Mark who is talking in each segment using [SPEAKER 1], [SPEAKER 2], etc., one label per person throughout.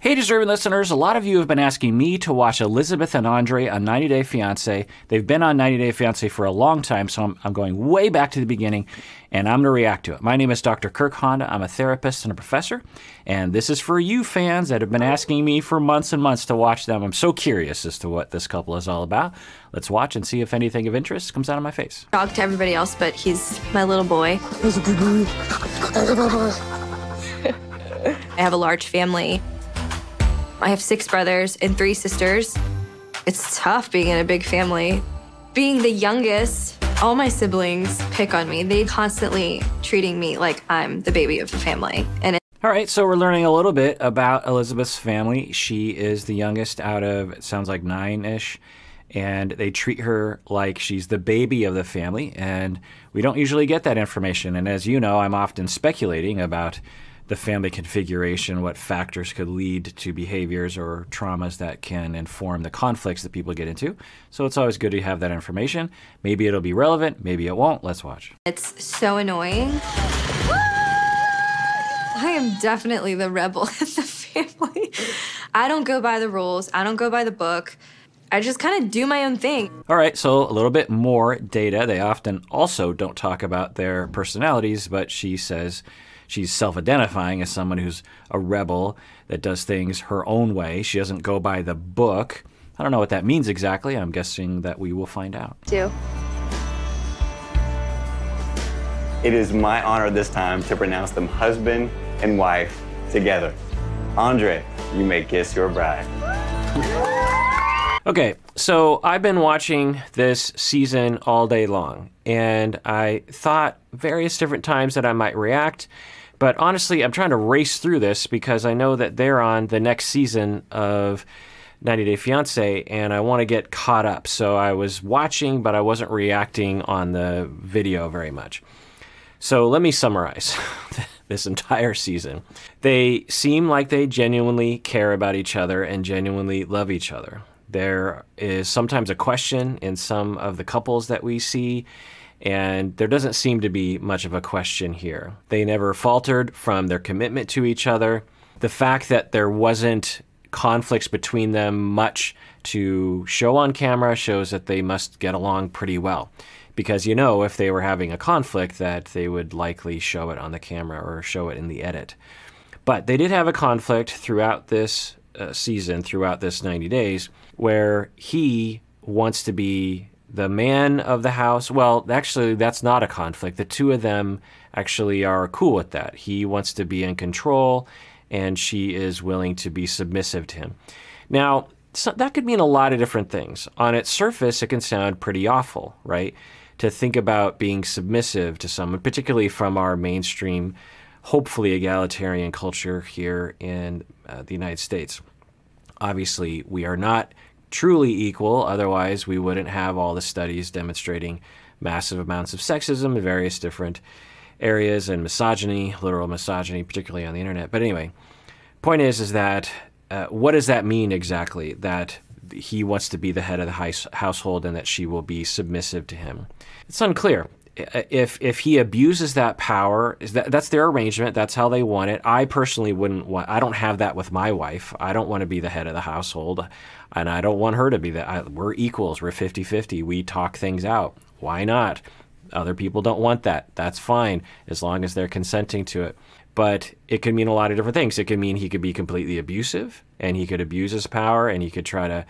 [SPEAKER 1] Hey, deserving listeners, a lot of you have been asking me to watch Elizabeth and Andrei on 90 Day Fiancé. They've been on 90 Day Fiancé for a long time, so I'm going way back to the beginning, and I'm going to react to it. My name is Dr. Kirk Honda. I'm a therapist and a professor, and this is for you fans that have been asking me for months and months to watch them. I'm so curious as to what this couple is all about. Let's watch and see if anything of interest comes out of my face.
[SPEAKER 2] Dog to everybody else, but he's my little boy. I have a large family. I have 6 brothers and 3 sisters. It's tough being in a big family. Being the youngest, all my siblings pick on me. They constantly treating me like I'm the baby of the family.
[SPEAKER 1] All right, so we're learning a little bit about Elizabeth's family. She is the youngest out of, it sounds like 9-ish, and they treat her like she's the baby of the family, and we don't usually get that information. And as you know, I'm often speculating about the family configuration, what factors could lead to behaviors or traumas that can inform the conflicts that people get into. So it's always good to have that information. Maybe it'll be relevant, maybe it won't. Let's watch.
[SPEAKER 2] It's so annoying. I am definitely the rebel in the family. I don't go by the rules. I don't go by the book. I just kind of do my own thing.
[SPEAKER 1] All right, so a little bit more data. They often also don't talk about their personalities, but she says she's self-identifying as someone who's a rebel that does things her own way. She doesn't go by the book. I don't know what that means exactly. I'm guessing that we will find out.
[SPEAKER 3] It is my honor this time to pronounce them husband and wife together. Andrei, you may kiss your bride.
[SPEAKER 1] Okay, so I've been watching this season all day long, and I thought various different times that I might react, but honestly, I'm trying to race through this because I know that they're on the next season of 90 Day Fiancé, and I want to get caught up. So I was watching, but I wasn't reacting on the video very much. So let me summarize this entire season. They seem like they genuinely care about each other and genuinely love each other. There is sometimes a question in some of the couples that we see, and there doesn't seem to be much of a question here. They never faltered from their commitment to each other. The fact that there wasn't conflicts between them much to show on camera shows that they must get along pretty well. Because you know, if they were having a conflict, that they would likely show it on the camera or show it in the edit. But they did have a conflict throughout this season, throughout this 90 days, where he wants to be the man of the house. Well, actually, that's not a conflict. The two of them actually are cool with that. He wants to be in control, and she is willing to be submissive to him. Now, so that could mean a lot of different things. On its surface, it can sound pretty awful, right? To think about being submissive to someone, particularly from our mainstream, hopefully egalitarian culture here in the United States. Obviously, we are not truly equal, otherwise we wouldn't have all the studies demonstrating massive amounts of sexism in various different areas and misogyny, literal misogyny, particularly on the internet. But anyway, point is that what does that mean exactly, that he wants to be the head of the household and that she will be submissive to him? It's unclear. If he abuses that power, that's their arrangement. That's how they want it. I personally wouldn't want. I don't have that with my wife. I don't want to be the head of the household, and I don't want her to be that. We're equals. We're 50-50. We talk things out. Why not? Other people don't want that. That's fine as long as they're consenting to it. But it could mean a lot of different things. It could mean he could be completely abusive, and he could abuse his power, and he could try to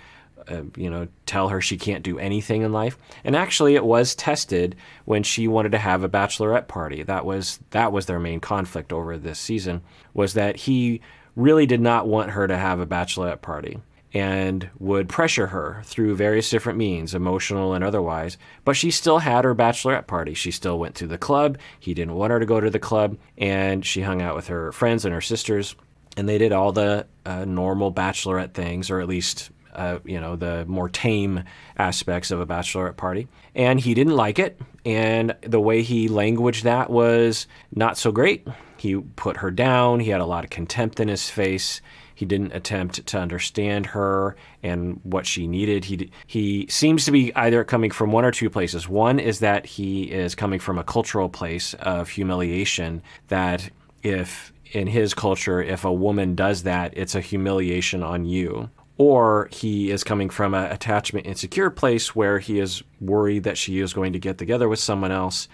[SPEAKER 1] tell her she can't do anything in life. And actually, it was tested when she wanted to have a bachelorette party. That was their main conflict over this season, was that he really did not want her to have a bachelorette party and would pressure her through various different means, emotional and otherwise. But she still had her bachelorette party. She still went to the club. He didn't want her to go to the club, and she hung out with her friends and her sisters, and they did all the normal bachelorette things, or at least the more tame aspects of a bachelorette party. And he didn't like it, and the way he languaged that was not so great. He put her down. He had a lot of contempt in his face. He didn't attempt to understand her and what she needed. He seems to be either coming from one or two places. One is that he is coming from a cultural place of humiliation, that if in his culture, if a woman does that, it's a humiliation on you. Or he is coming from an attachment insecure place where he is worried that she is going to get together with someone else.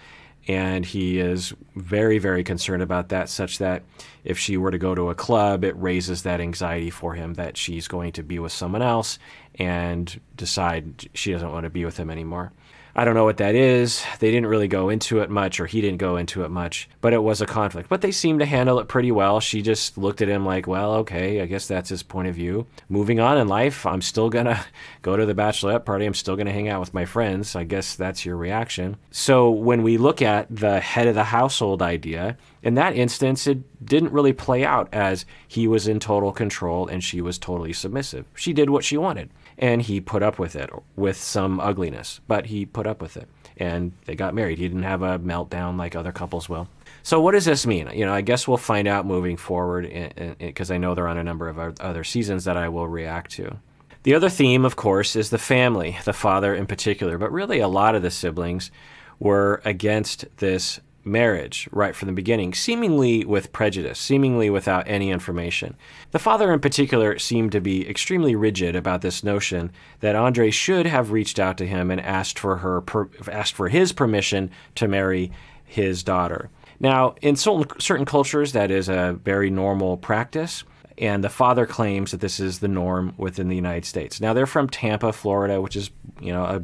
[SPEAKER 1] And he is very, very concerned about that, such that if she were to go to a club, it raises that anxiety for him that she's going to be with someone else and decide she doesn't want to be with him anymore. I don't know what that is. They didn't really go into it much, or he didn't go into it much, but it was a conflict. But they seemed to handle it pretty well. She just looked at him like, well, okay, I guess that's his point of view. Moving on in life, I'm still going to go to the bachelorette party. I'm still going to hang out with my friends. I guess that's your reaction. So when we look at the head of the household idea, in that instance, it didn't really play out as he was in total control and she was totally submissive. She did what she wanted. And he put up with it, with some ugliness, but he put up with it. And they got married. He didn't have a meltdown like other couples will. So what does this mean? I guess we'll find out moving forward, because I know there are on a number of other seasons that I will react to. The other theme, of course, is the family, the father in particular. But really, a lot of the siblings were against this marriage right from the beginning, seemingly with prejudice, seemingly without any information. The father in particular seemed to be extremely rigid about this notion that Andrei should have reached out to him and asked for his permission to marry his daughter. Now, in certain cultures, that is a very normal practice, and the father claims that this is the norm within the United States. Now, they're from Tampa, Florida, which is, a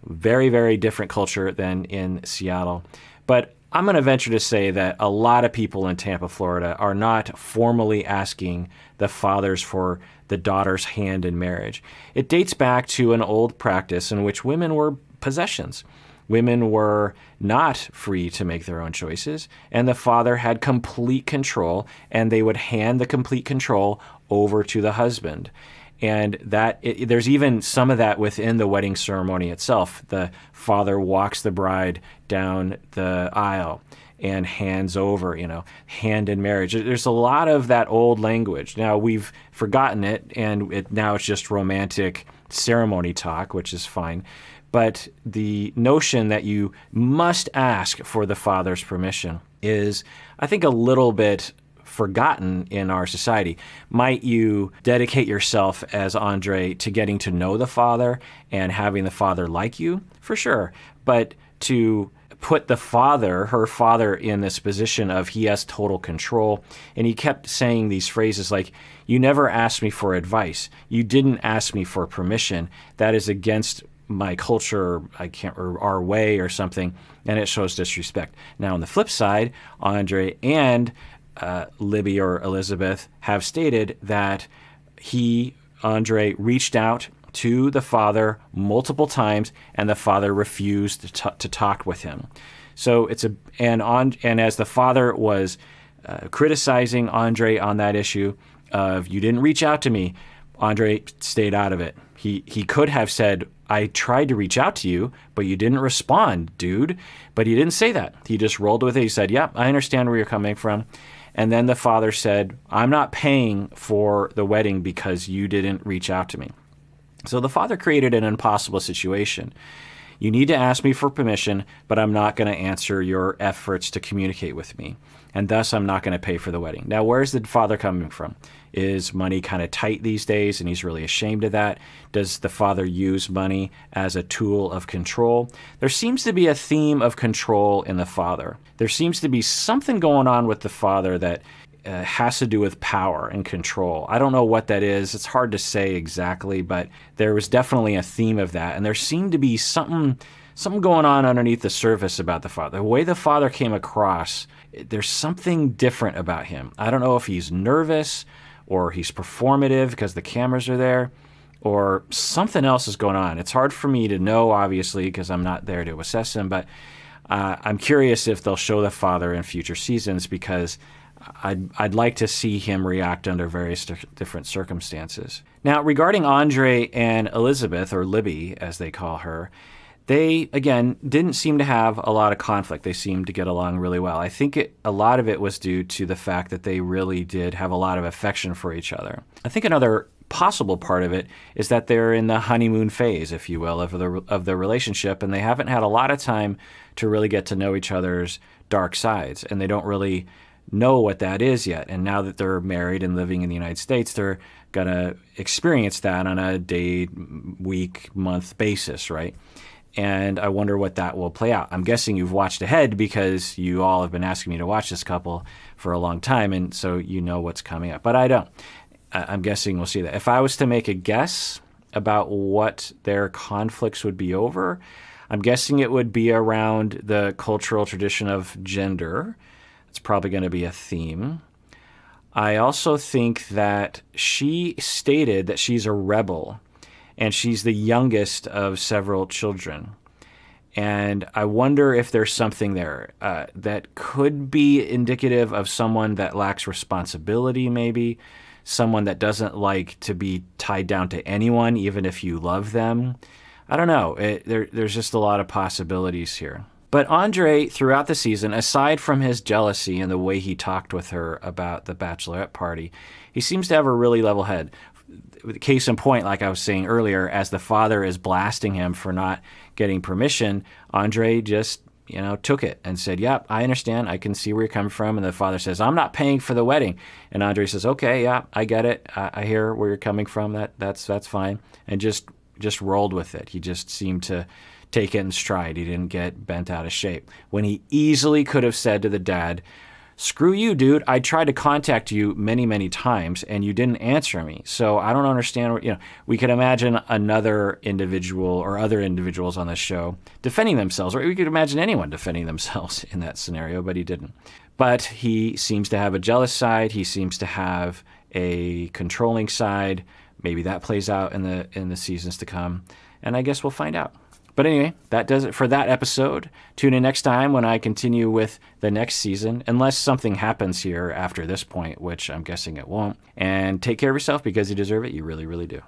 [SPEAKER 1] very, very different culture than in Seattle. But I'm going to venture to say that a lot of people in Tampa, Florida are not formally asking the fathers for the daughter's hand in marriage. It dates back to an old practice in which women were possessions. Women were not free to make their own choices, and the father had complete control, and they would hand the complete control over to the husband. And there's even some of that within the wedding ceremony itself. The father walks the bride down the aisle and hands over, hand in marriage. There's a lot of that old language. Now, we've forgotten it, and now it's just romantic ceremony talk, which is fine. But the notion that you must ask for the father's permission is, I think, a little bit forgotten in our society. Might you dedicate yourself as Andrei to getting to know the father and having the father like you? For sure. But to put the father, her father, in this position of he has total control, and he kept saying these phrases like, you never asked me for advice. You didn't ask me for permission. That is against my culture, or our way or something, and it shows disrespect. Now, on the flip side, Andrei and Libby or Elizabeth have stated that Andrei, reached out to the father multiple times, and the father refused to talk with him. So and as the father was criticizing Andrei on that issue of, you didn't reach out to me, Andrei stayed out of it. He could have said, I tried to reach out to you, but you didn't respond, dude. But he didn't say that. He just rolled with it. He said, yep, I understand where you're coming from. And then the father said, I'm not paying for the wedding because you didn't reach out to me. So the father created an impossible situation. You need to ask me for permission, but I'm not going to answer your efforts to communicate with me. And thus, I'm not going to pay for the wedding. Now, where's the father coming from? Is money kind of tight these days, and he's really ashamed of that? Does the father use money as a tool of control? There seems to be a theme of control in the father. There seems to be something going on with the father that has to do with power and control. I don't know what that is. It's hard to say exactly, but there was definitely a theme of that. And there seemed to be something going on underneath the surface about the father. The way the father came across, there's something different about him. I don't know if he's nervous or he's performative because the cameras are there, or something else is going on. It's hard for me to know, obviously, because I'm not there to assess him, but I'm curious if they'll show the father in future seasons, because I'd like to see him react under various different circumstances. Now, regarding Andrei and Elizabeth, or Libby, as they call her, they, again, didn't seem to have a lot of conflict. They seemed to get along really well. I think a lot of it was due to the fact that they really did have a lot of affection for each other. I think another possible part of it is that they're in the honeymoon phase, if you will, of the relationship, and they haven't had a lot of time to really get to know each other's dark sides, and they don't really know what that is yet. And now that they're married and living in the United States, they're going to experience that on a day, week, month basis, right? And I wonder what that will play out. I'm guessing you've watched ahead because you all have been asking me to watch this couple for a long time, and so you know what's coming up. But I don't. I'm guessing we'll see that. If I was to make a guess about what their conflicts would be over, I'm guessing it would be around the cultural tradition of gender. It's probably going to be a theme. I also think that she stated that she's a rebel, and she's the youngest of several children. And I wonder if there's something there that could be indicative of someone that lacks responsibility, maybe, someone that doesn't like to be tied down to anyone, even if you love them. I don't know. There's just a lot of possibilities here. But Andrei, throughout the season, aside from his jealousy and the way he talked with her about the bachelorette party, he seems to have a really level head. Case in point, like I was saying earlier, as the father is blasting him for not getting permission, Andrei just, took it and said, yep, I understand. I can see where you're coming from. And the father says, I'm not paying for the wedding. And Andrei says, okay, yeah, I get it. I hear where you're coming from. That's fine. And just rolled with it. He just seemed to take it in stride. He didn't get bent out of shape. When he easily could have said to the dad, screw you, dude. I tried to contact you many, many times, and you didn't answer me. So I don't understand. We could imagine another individual or other individuals on this show defending themselves, or we could imagine anyone defending themselves in that scenario, but he didn't. But he seems to have a jealous side. He seems to have a controlling side. Maybe that plays out in the seasons to come, and I guess we'll find out. But anyway, that does it for that episode. Tune in next time when I continue with the next season, unless something happens here after this point, which I'm guessing it won't. And take care of yourself because you deserve it. You really, really do.